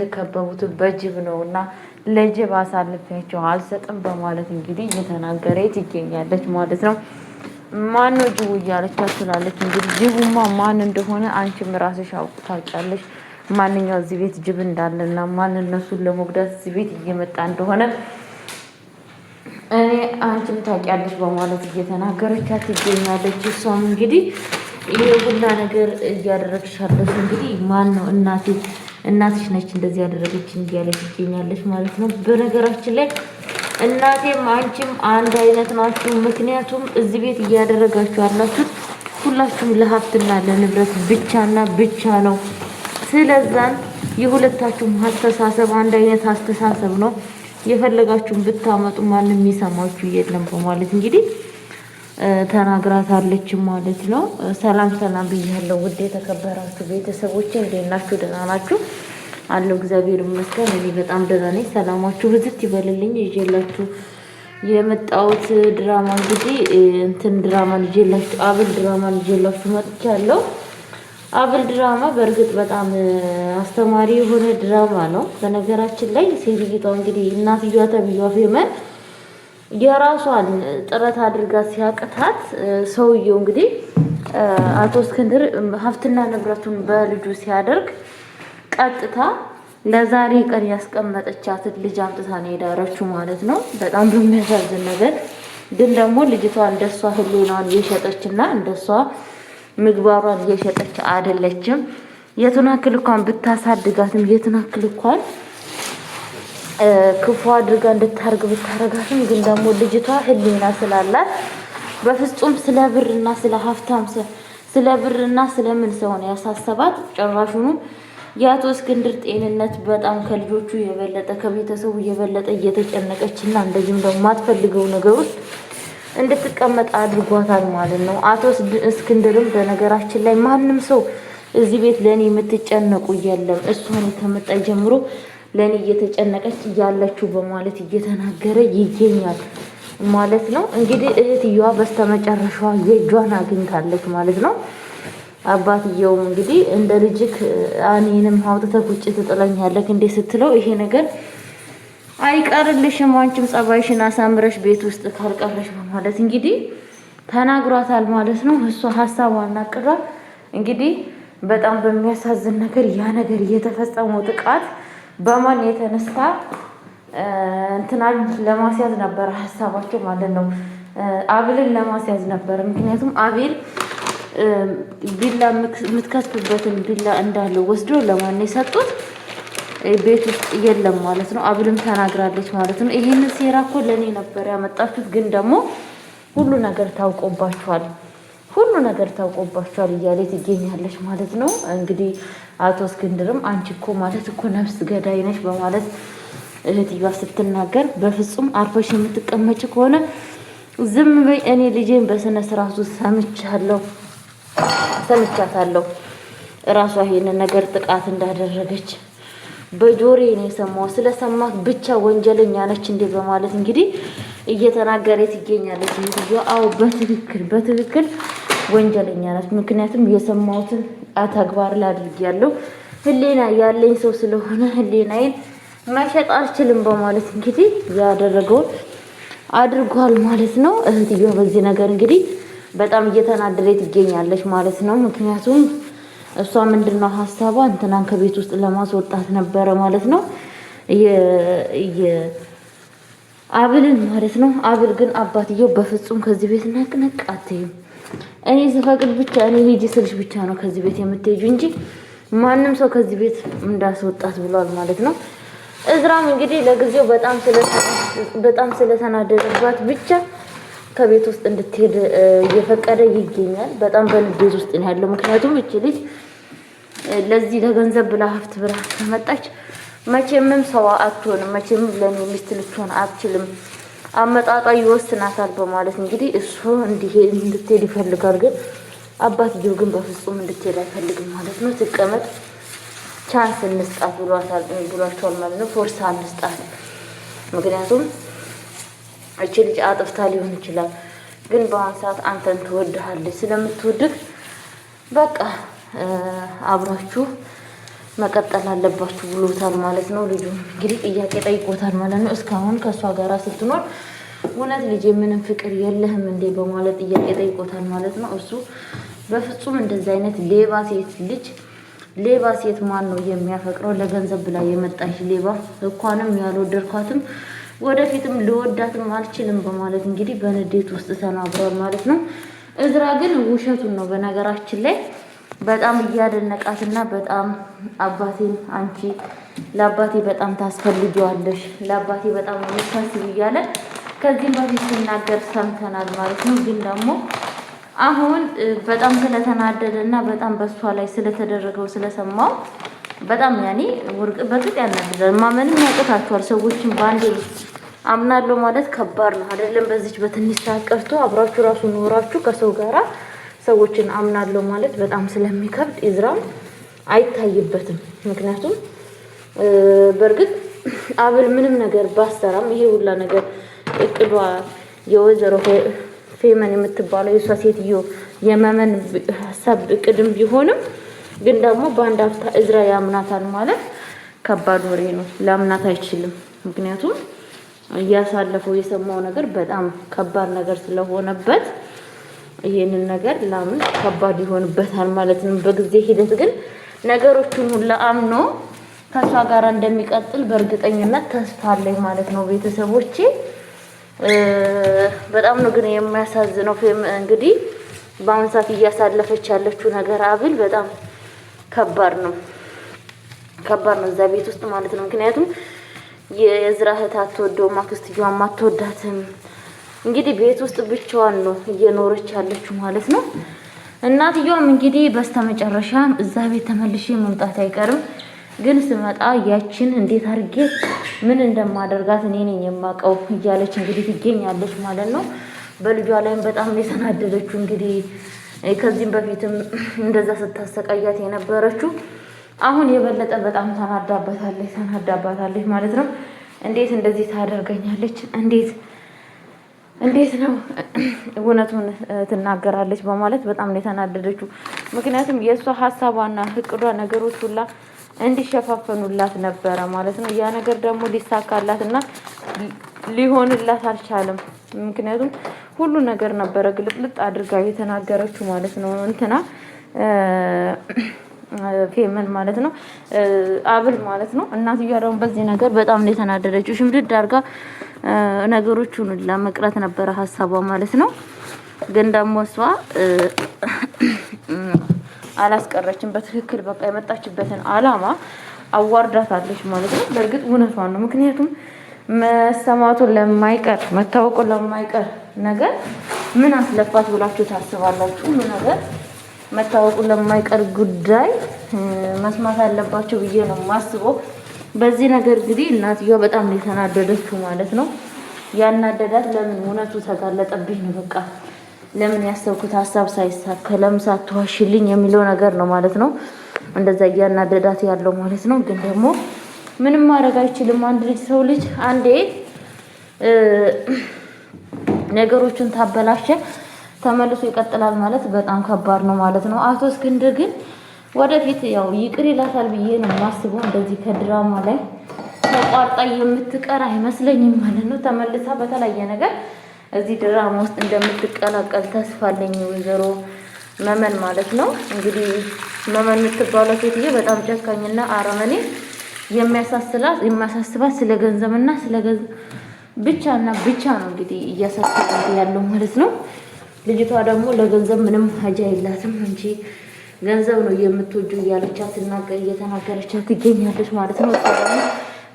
የተከበቡት በጅብ ነውና ለጅብ አሳልፌያቸው አልሰጥም በማለት እንግዲህ እየተናገረ ትገኛለች ማለት ነው። ማን ነው ጅቡ እያለቻት ትላለች። እንግዲህ ጅቡማ ማን እንደሆነ አንቺም ራስሽ ታውቂያለሽ። ማንኛው እዚህ ቤት ጅብ እንዳለና ማን እነሱን ለመጉዳት እዚህ ቤት እየመጣ እንደሆነ እኔ አንቺም ታውቂያለሽ በማለት እየተናገረቻት ትገኛለች። እሷም እንግዲህ ይሄ ሁላ ነገር እያደረግሽ ያለሽ እንግዲህ ማን ነው እናትሽ ነች እንደዚህ ያደረገችኝ እያለች ትገኛለች ማለት ነው። በነገራችን ላይ እናቴም አንቺም አንድ አይነት ናችሁ። ምክንያቱም እዚህ ቤት እያደረጋችሁ ያላችሁት ሁላችሁም ለሀብትና ለንብረት ብቻና ብቻ ነው። ስለዛን የሁለታችሁም አስተሳሰብ አንድ አይነት አስተሳሰብ ነው። የፈለጋችሁን ብታመጡ ማንም የሚሰማችሁ የለም በማለት እንግዲህ ተናግራታለች ማለት ነው። ሰላም ሰላም ብያለሁ ውድ የተከበራችሁ ቤተሰቦቼ፣ እንዴት ናችሁ? ደህና ናችሁ? አለው እግዚአብሔር ይመስገን እኔ በጣም ደህና ነኝ። ሰላማችሁ ብዝት ይበልልኝ። ይዤላችሁ የመጣሁት ድራማ እንግዲህ ድራማን ይዤላችሁ አብል ድራማን ይዤላችሁ መጥቻለሁ። አብል ድራማ በእርግጥ በጣም አስተማሪ የሆነ ድራማ ነው። በነገራችን ላይ ሴትዮዋ እንግዲህ እናትየዋ ተብዬዋ ፌመን የራሷን ጥረት አድርጋ ሲያቅታት ሰውየው እንግዲህ አቶ እስክንድር ሀብትና ንብረቱን በልጁ ሲያደርግ ቀጥታ ለዛሬ ቀን ያስቀመጠቻትን ልጅ አምጥታ ነው የዳረችው ማለት ነው። በጣም በሚያሳዝን ነገር ግን ደግሞ ልጅቷ እንደሷ ህሊናዋን እየሸጠችና እንደሷ ምግባሯን እየሸጠች አይደለችም። የቱን ያክል እንኳን ብታሳድጋትም የቱን ያክል እንኳን ክፉ አድርጋ እንድታርግ ብታረጋትም ግን ደግሞ ልጅቷ ህሊና ስላላት በፍጹም ስለ ብርና ስለ ሀብታም ስለ ብርና ስለምን ሰውን ያሳሰባት ጭራሹኑ የአቶ እስክንድር ጤንነት በጣም ከልጆቹ የበለጠ ከቤተሰቡ የበለጠ እየተጨነቀችና እንደዚህም ደግሞ የማትፈልገው ነገር ውስጥ እንድትቀመጥ አድርጓታል ማለት ነው። አቶ እስክንድርም በነገራችን ላይ ማንም ሰው እዚህ ቤት ለኔ የምትጨነቁ የለም፣ እሷን ከመጣ ጀምሮ ለኔ እየተጨነቀች እያለችው በማለት እየተናገረ ይገኛል ማለት ነው። እንግዲህ እህትየዋ በስተመጨረሻዋ የእጇን አግኝታለች ማለት ነው። አባትየውም እንግዲህ እንደ ልጅክ እኔንም አውጥተህ ቁጭ ትጥለኛለህ እንዴ ስትለው ይሄ ነገር አይቀርልሽም አንቺም ጸባይሽን አሳምረሽ ቤት ውስጥ ካልቀረሽ በማለት እንግዲህ ተናግሯታል ማለት ነው። እሷ ሐሳቧን አቅራ እንግዲህ በጣም በሚያሳዝን ነገር ያ ነገር እየተፈጸመው ጥቃት በማን የተነሳ እንትናን ለማስያዝ ነበር ሐሳባቸው ማለት ነው። አብልን ለማስያዝ ነበር። ምክንያቱም አቤል ቢላ የምትከስብበትን ቢላ እንዳለው ወስዶ ለማን የሰጡት ቤት ውስጥ የለም ማለት ነው። አብልም ተናግራለች ማለት ነው። ይሄንን ሴራ እኮ ለኔ ነበር ያመጣችሁት፣ ግን ደግሞ ሁሉ ነገር ታውቆባችኋል እያለ ትገኛለች ማለት ነው። እንግዲህ አቶ እስክንድርም አንቺ እኮ ማለት እኮ ነፍስ ገዳይ ነሽ በማለት እህትየዋ ስትናገር በፍጹም አርፈሽ የምትቀመጭ ከሆነ ዝም በይ፣ እኔ ልጄን በስነ ስርዓቱ ሰምቻታለሁ እራሷ ይሄንን ነገር ጥቃት እንዳደረገች በጆሬ ነው የሰማው። ስለሰማት ብቻ ወንጀለኛ ነች እንዴ በማለት እንግዲህ እየተናገረ ትገኛለች። አዎ በትክክል ወንጀለኛ ነች። ምክንያቱም የሰማሁትን ተግባር ላይ አድርጌያለሁ። ህሊና ያለኝ ሰው ስለሆነ ህሊናዬን መሸጥ አልችልም በማለት እንግዲህ ያደረገውን አድርጓል ማለት ነው። እህትየዋ በዚህ ነገር እንግዲህ በጣም እየተናደደች ትገኛለች ማለት ነው። ምክንያቱም እሷ ምንድነው ሐሳቧ እንትናን ከቤት ውስጥ ለማስወጣት ነበረ ማለት ነው። አብልን ማለት ነው። አብል ግን አባትየው በፍጹም ከዚህ ቤት ነቅነቅ አትይም፣ እኔ ስፈቅድ ብቻ እኔ ሂጂ ስልሽ ብቻ ነው ከዚህ ቤት የምትሄጂው እንጂ ማንም ሰው ከዚህ ቤት እንዳስወጣት ብሏል ማለት ነው። እዝራም እንግዲህ ለጊዜው በጣም ስለተናደደባት ብቻ ከቤት ውስጥ እንድትሄድ እየፈቀደ ይገኛል። በጣም በንዴት ውስጥ ነው ያለው። ምክንያቱም እቺ ልጅ ለዚህ ለገንዘብ ብላ ሀብት ብላ ከመጣች መቼምም ሰው አትሆንም፣ መቼም ለኔ ሚስት ልትሆን አትችልም፣ አመጣጣ ይወስናታል በማለት እንግዲህ እሱ እንድትሄድ ይፈልጋል። ግን አባትየው ግን በፍጹም እንድትሄድ አይፈልግም ማለት ነው። ትቀመጥ፣ ቻንስ እንስጣት ብሏቸዋል ማለት ነው። ፎርሳ እንስጣት። ምክንያቱም እቺ ልጅ አጥፍታ ሊሆን ይችላል፣ ግን በአሁን ሰዓት አንተን ትወድሃለች። ስለምትወድህ በቃ አብራችሁ መቀጠል አለባችሁ ብሎታል ማለት ነው። ልጁ እንግዲህ ጥያቄ ጠይቆታል ማለት ነው። እስካሁን ከእሷ ጋር ስትኖር እውነት ልጅ ምንም ፍቅር የለህም እንዴ በማለት ጥያቄ ጠይቆታል ማለት ነው። እሱ በፍጹም እንደዚህ አይነት ሌባ ሴት ልጅ ሌባ ሴት ማን ነው የሚያፈቅረው? ለገንዘብ ብላ የመጣች ሌባ እንኳንም ያልወደድኳትም ወደፊትም ልወዳትም አልችልም በማለት እንግዲህ በንዴት ውስጥ ተናግሯል ማለት ነው። እዝራ ግን ውሸቱን ነው። በነገራችን ላይ በጣም እያደነቃትና በጣም አባቴን አንቺ ለአባቴ በጣም ታስፈልጊዋለሽ፣ ለአባቴ በጣም የምታስብ እያለ ከዚህም በፊት ሲናገር ሰምተናል ማለት ነው። ግን ደግሞ አሁን በጣም ስለተናደደ እና በጣም በሷ ላይ ስለተደረገው ስለሰማው በጣም ያኔ በቅጥ ያናድዳል። ማመንም ያቅታችኋል። ሰዎችን በአንድ አምናለሁ ማለት ከባድ ነው አይደለም? በዚች በትንሽ ሰዓት ቀርቶ አብራችሁ ራሱ ኖራችሁ ከሰው ጋራ ሰዎችን አምናለሁ ማለት በጣም ስለሚከብድ ኢዝራም አይታይበትም። ምክንያቱም በእርግጥ አብል ምንም ነገር ባሰራም ይሄ ሁላ ነገር እቅዷ የወይዘሮ ፌመን የምትባለው የእሷ ሴትዮ የመመን ሀሳብ እቅድም ቢሆንም ግን ደግሞ በአንድ አፍታ እዝራ ያምናታል ማለት ከባድ ወሬ ነው። ላምናት አይችልም። ምክንያቱም እያሳለፈው የሰማው ነገር በጣም ከባድ ነገር ስለሆነበት ይሄንን ነገር ላምን ከባድ ይሆንበታል ማለት ነው። በጊዜ ሂደት ግን ነገሮቹን ሁሉ አምኖ ከሷ ጋር እንደሚቀጥል በእርግጠኝነት ተስፋ አለኝ ማለት ነው። ቤተሰቦቼ በጣም ነው ግን የሚያሳዝነው። እንግዲህ በአሁን ሰዓት እያሳለፈች ያለችው ነገር አብል በጣም ከባድ ነው እዛ ቤት ውስጥ ማለት ነው። ምክንያቱም የእዝራ እህት አትወደውም፣ አክስትየዋም አትወዳትም። እንግዲህ ቤት ውስጥ ብቻዋን ነው እየኖረች ያለችው ማለት ነው። እናትየዋም እንግዲህ በስተመጨረሻ እዛ ቤት ተመልሼ መምጣት አይቀርም፣ ግን ስመጣ ያችን እንዴት አድርጌ ምን እንደማደርጋት እኔ ነኝ የማውቀው እያለች እንግዲህ ትገኛለች ማለት ነው። በልጇ ላይም በጣም የተናደደችው እንግዲህ ከዚህም በፊትም እንደዛ ስታሰቃያት የነበረችው አሁን የበለጠ በጣም ተናዳባታለች ማለት ነው። እንዴት እንደዚህ ታደርገኛለች? እንዴት ነው እውነቱን ትናገራለች በማለት በጣም ነው የተናደደችው። ምክንያቱም የእሷ ሀሳቧና እቅዷ ነገሮች ሁላ እንዲሸፋፈኑላት ነበረ ማለት ነው። ያ ነገር ደግሞ ሊሳካላት እና ሊሆንላት አልቻለም። ምክንያቱም ሁሉ ነገር ነበረ ግልጥልጥ አድርጋ የተናገረችው ማለት ነው። እንትና ፌመን ማለት ነው፣ አብል ማለት ነው። እናትየዋ ደግሞ በዚህ ነገር በጣም ነው የተናደደችው። ሽምድድ አድርጋ ነገሮቹን ለመቅረት ነበረ ሀሳቧ ማለት ነው። ግን ደግሞ እሷ አላስቀረችም። በትክክል በቃ የመጣችበትን አላማ አዋርዳታለች ማለት ነው። በእርግጥ እውነቷን ነው። ምክንያቱም መሰማቱ ለማይቀር መታወቁ ለማይቀር ነገር ምን አስለፋት ብላችሁ ታስባላችሁ? ሁሉ ነገር መታወቁ ለማይቀር ጉዳይ መስማት አለባቸው ብዬ ነው የማስበው። በዚህ ነገር እንግዲህ እናትየዋ በጣም ነው የተናደደችው ማለት ነው። ያናደዳት ለምን እውነቱ ተጋለጠብኝ ነው። በቃ ለምን ያሰብኩት ሀሳብ ሳይሳካ ለምን ሳትዋሽልኝ የሚለው ነገር ነው ማለት ነው። እንደዛ እያናደዳት ያለው ማለት ነው። ግን ደግሞ ምንም ማድረግ አይችልም። አንድ ልጅ ሰው ልጅ አንዴ ነገሮችን ታበላሸ ተመልሶ ይቀጥላል ማለት በጣም ከባድ ነው ማለት ነው። አቶ እስክንድር ግን ወደፊት ያው ይቅር ይላታል ብዬ ነው የማስበው። እንደዚህ ከድራማ ላይ ተቋርጣ የምትቀር አይመስለኝም ማለት ነው። ተመልሳ በተለያየ ነገር እዚህ ድራማ ውስጥ እንደምትቀላቀል ተስፋ አለኝ። ወይዘሮ መመን ማለት ነው። እንግዲህ መመን የምትባለው ሴትዮ በጣም ጨካኝና አረመኔ የሚያሳስባት ስለ ገንዘብና ስለ ገንዘብ ብቻና ብቻ ነው እንግዲህ እያሳሰባት ያለው ማለት ነው። ልጅቷ ደግሞ ለገንዘብ ምንም ሀጃ የላትም እንጂ ገንዘብ ነው የምትወጁ እያለቻት እየተናገረቻት ትገኛለች ማለት ነው። እሷ ደግሞ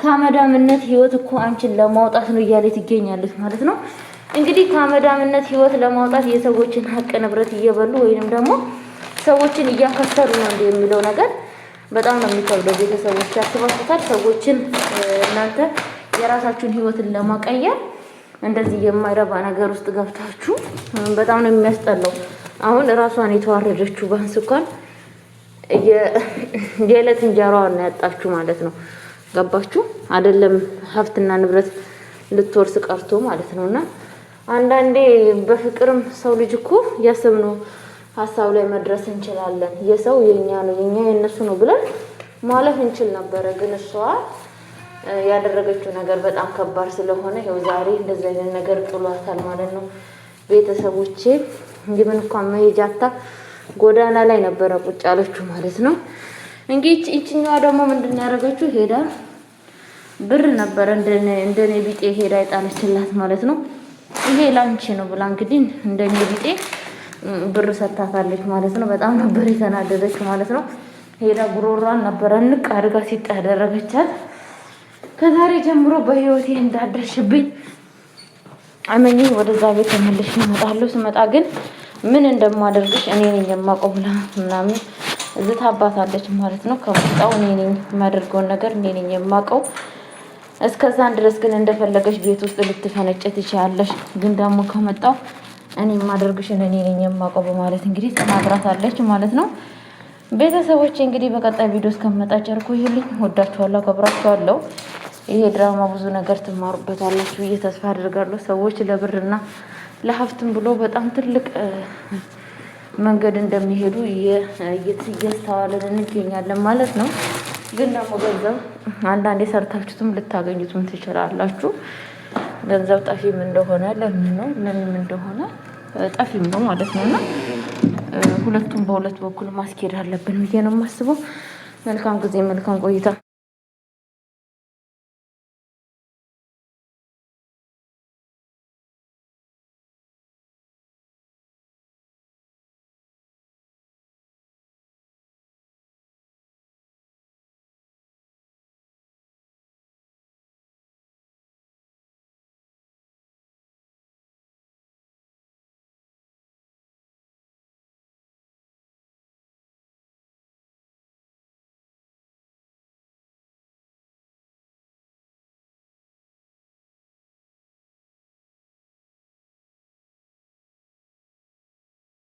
ከአመዳምነት ህይወት እኮ አንቺን ለማውጣት ነው እያለች ትገኛለች ማለት ነው። እንግዲህ ከአመዳምነት ህይወት ለማውጣት የሰዎችን ሀቅ ንብረት እየበሉ ወይንም ደግሞ ሰዎችን እያከሰሩ ነው እንደ የሚለው ነገር በጣም ነው የሚከብደው። ቤተሰቦች ያስባችሁታል? ሰዎችን እናንተ የራሳችሁን ህይወትን ለማቀየር እንደዚህ የማይረባ ነገር ውስጥ ገብታችሁ በጣም ነው የሚያስጠላው። አሁን ራሷን የተዋረደችው ባንስ እንኳን የዕለት እንጀራዋን ያጣችሁ ማለት ነው። ገባችሁ አይደለም? ሀብትና ንብረት ልትወርስ ቀርቶ ማለት ነውና አንዳንዴ በፍቅርም ሰው ልጅ እኮ ያሰብነው ሀሳብ ላይ መድረስ እንችላለን። የሰው የኛ ነው የኛ የነሱ ነው ብለን ማለፍ እንችል ነበረ። ግን እሷ ያደረገችው ነገር በጣም ከባድ ስለሆነ ይኸው ዛሬ እንደዚህ አይነት ነገር ጥሏታል ማለት ነው። ቤተሰቦቼ እንግዲህ እንኳን መሄጃታ ጎዳና ላይ ነበረ ቁጭ ያለችው ማለት ነው። እንግዲህ ይችኛዋ ደግሞ ምንድን ነው ያደረገችው? ሄዳ ብር ነበረ እንደኔ ቢጤ ሄዳ ይጣለችላት ማለት ነው። ይሄ ላንቺ ነው ብላ እንግዲህ እንደኔ ቢጤ ብር ሰጥታታለች ማለት ነው። በጣም ነበር የተናደደች ማለት ነው። ሄዳ ጉሮሯን ነበረ ንቅ አድርጋ ሲጣ ያደረገቻት። ከዛሬ ጀምሮ በህይወቴ እንዳደርሽብኝ አመኚ፣ ወደዛ ቤት ተመልሼ እመጣለሁ። ስመጣ ግን ምን እንደማደርግሽ እኔ ነኝ የማውቀው ብላ ምናምን እዚህ ታባታለች ማለት ነው። ከመጣው እኔ ነኝ የማደርገውን ነገር እኔ ነኝ የማውቀው። እስከዛን ድረስ ግን እንደፈለገሽ ቤት ውስጥ ልትፈነጭ ትችያለሽ። ግን ደግሞ ከመጣው እኔ የማደርግሽን እኔ ነኝ የማውቀው በማለት እንግዲህ ተናግራታለች ማለት ነው። ቤተሰቦች እንግዲህ በቀጣይ ቪዲዮ እስከመጣ ጨርቁ ይልኝ። ወዳችኋለሁ፣ አከብራችኋለሁ። ይሄ ድራማ ብዙ ነገር ትማሩበታላችሁ ብዬ ተስፋ አድርጋለሁ። ሰዎች ለብርና ለሀብትም ብሎ በጣም ትልቅ መንገድ እንደሚሄዱ እያስተዋልን እንገኛለን ማለት ነው። ግን ደግሞ ገንዘብ አንዳንዴ ሰርታችሁትም ልታገኙትም ትችላላችሁ። ገንዘብ ጠፊም እንደሆነ ለምን እንደሆነ ጠፊም ነው ማለት ነው። እና ሁለቱም በሁለት በኩል ማስኬድ አለብን ብዬ ነው የማስበው። መልካም ጊዜ፣ መልካም ቆይታ